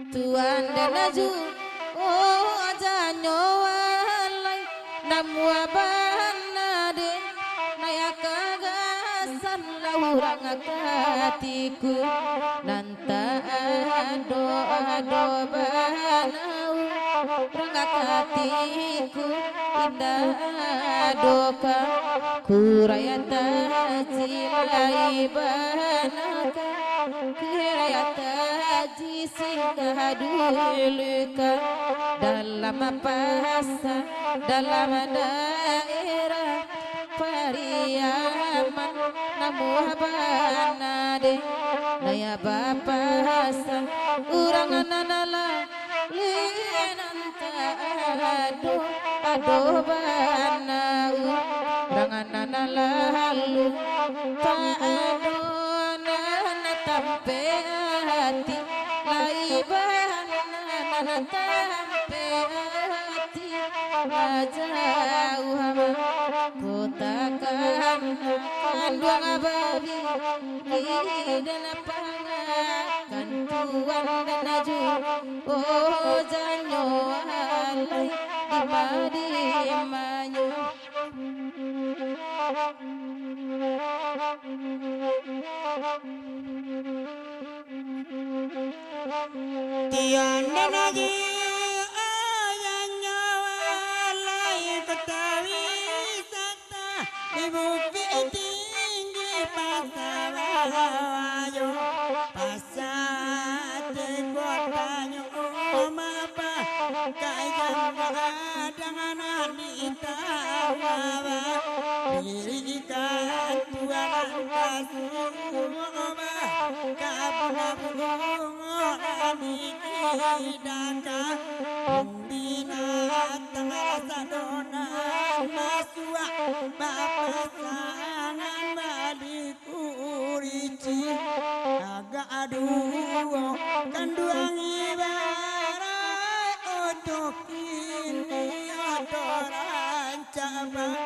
Tuan dan aju oh aja nyowalai namu abanade naya kagasan laurang akatiku nanta ado banau rangakatiku indah doka kurayata cilai banaka kurayata singgah duluka dalam bahasa dalam daerah Pariaman namu abanade naya bahasa urang nanala linanta ado banau urang nanala halu tak ado nana tampe hati laibana tampe hati jauh kotakan kandung abadi dan pangakan tuan dan aju oh janyo alai di manyu Tiang dan lagi ayang nyawalai ketawi sakta di bukit tinggi pasawayo pasat kotanyo mapa kaya dengan ditawa dirikan tuan kasuma kabunga daka binatang sadona masua papasangan balikurici agak aduh kanduang ibarat untuk ini otoran cabang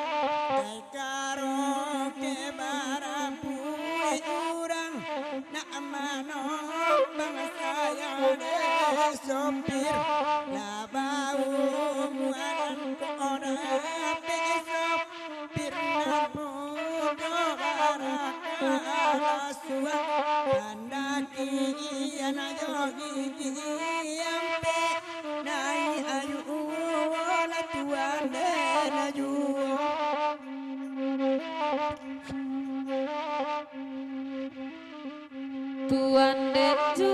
karo kebarapu urang nak mano bangsa yang sopir la bau muaran kona sopir na pudo baraka suwa andaki ana yogi ampe nai ayu la tuan denaju tuan denaju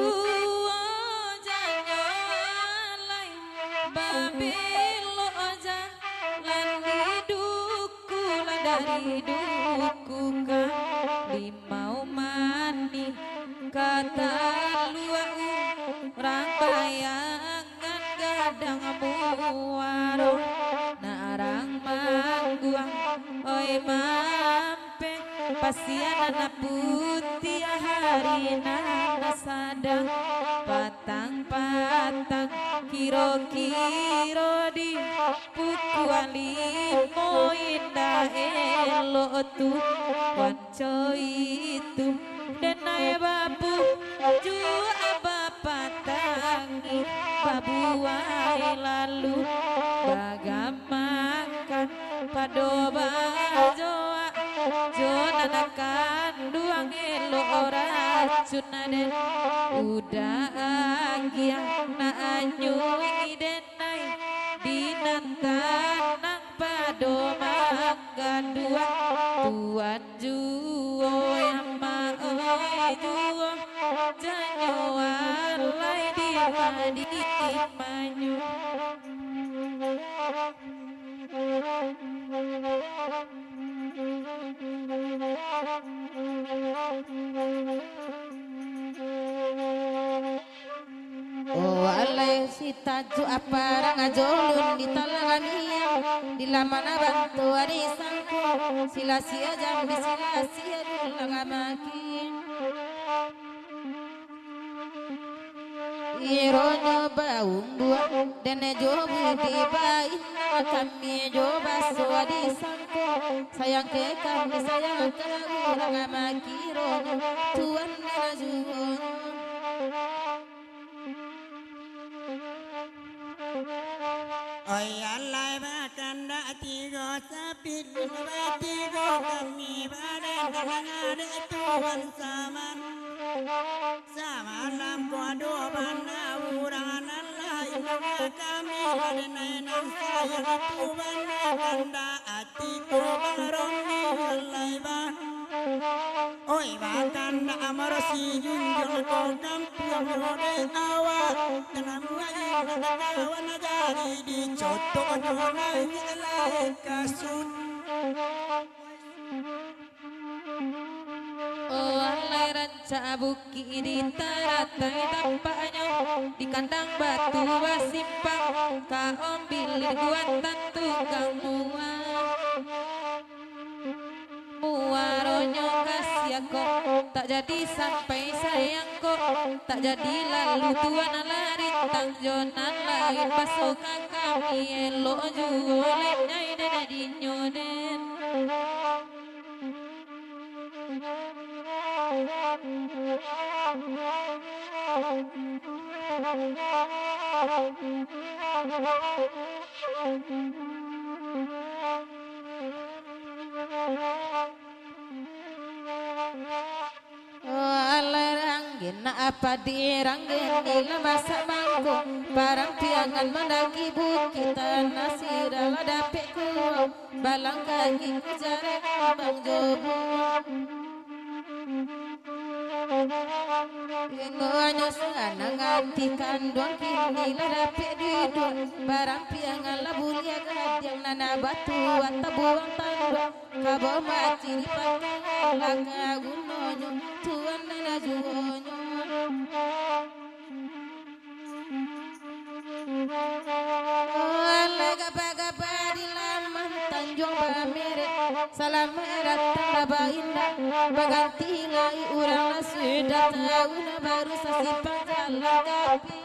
hidupku kan limau mani kata luau orang bayangan gadang muaro narang mangguang oi mampe pasian anak putih hari nana sadang patang-patang kiro-kiro di pukuan limo indah elo tu wanco itu dan nae babu jua bapak tangi babuai lalu bagamakan padoba joa jona kanduang elo racun aden udah angiang na anyu idenai dinantanang padoma gandua tuan juo yang maoi juo janyo alai di manyu si taju apa ngajolun di talanganian di lamana bantu arisangku sila sia jambi sila sia dulangamaki ironyo baung dua dene jobu di bain kami joba suadi sangko sayang ke kami sayang ke ulangamaki ironyo tuan nena juonyo oi alai bakanda tigo sapit tigo kami badan kalangade tuan saman samalam kodo banda urang alai kami badan sayang tuan kanda atiku baromi alai ba oi bakanda amorosi junjung ko kampung rode awa tenamu kawan jadi dicotok nolanya lai kasut oh alai ranca buki di taratai tampaknya di kandang batu basimpang ka ombil guatan tukang muaronyo kasih kok tak jadi sampai sayang kok tak jadi lalu tuan lari tang jonan lain pasukan kami elok jualan nyai dan dinyoden apa diranggin di masa mangkuk barang piangan menagi bukit nasira ladapikku balang kaki kujarek bang jobu Ingonya sana nganti kandung kini ladapik duduk barang piangan labulia gadang nana batu atau buang tanduk kabo mati di pakai laka gunonyo tuan nana juonyo gapa-gapa di laman Tanjung Pamere salam datang indah baganti lai urang sudah tahu baru sasipan jalan tapi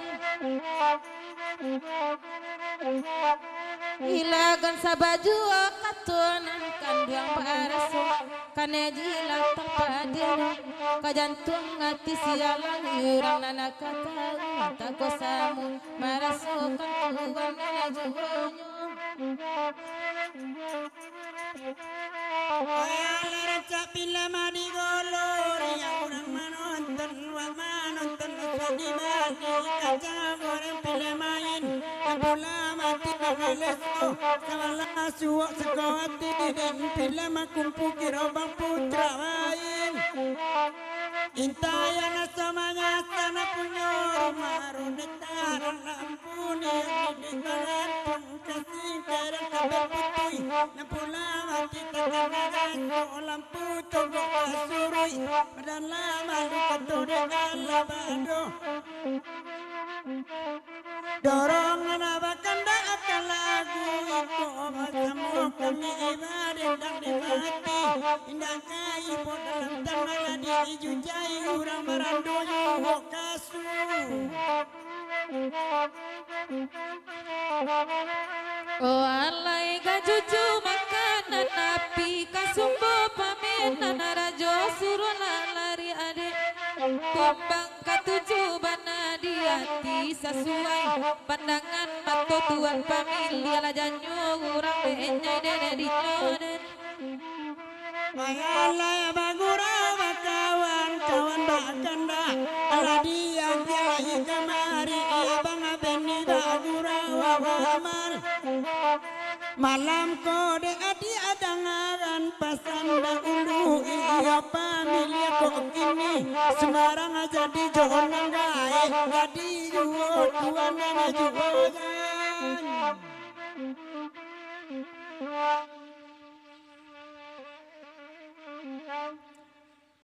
ilagan sabaju katonan kanduang paraso kane jilat tapadin kajantung hati sialang urang nana kata mata kosamu marasokan tuan nana juonyo ayah cak pila madi golor yang orang menonton di mati kaca goreng pila main pula mati kagaleso sama suwak sekawati dan pila makumpu kirobang putra main intayan samanya sana punya rumah runetaran lampuni di tangan pun kasih kerang kabel putui nampula mati kagaleso lampu togok kasurui badan lama luka dengan labado dorongan abakanda akan lagu iko bersama kami ibadah dan dimati indah kai dalam tangan dijujai orang merandoyo kasu oh alai gajuju makanan api kasumbo pamenan rajo suruh lari ade tumbang katuju bana di hati sesuai pandangan mata tuan pamilya lajanyo urang benyai dene di nyoden Mayalai bagura kawan bakanda aladi yang jai kamari abang beni bagura wamal malam kode adi adangaran pasanda ulu iya pamilya kok kini Semarang jadi jonan gae jadi juo tuan juo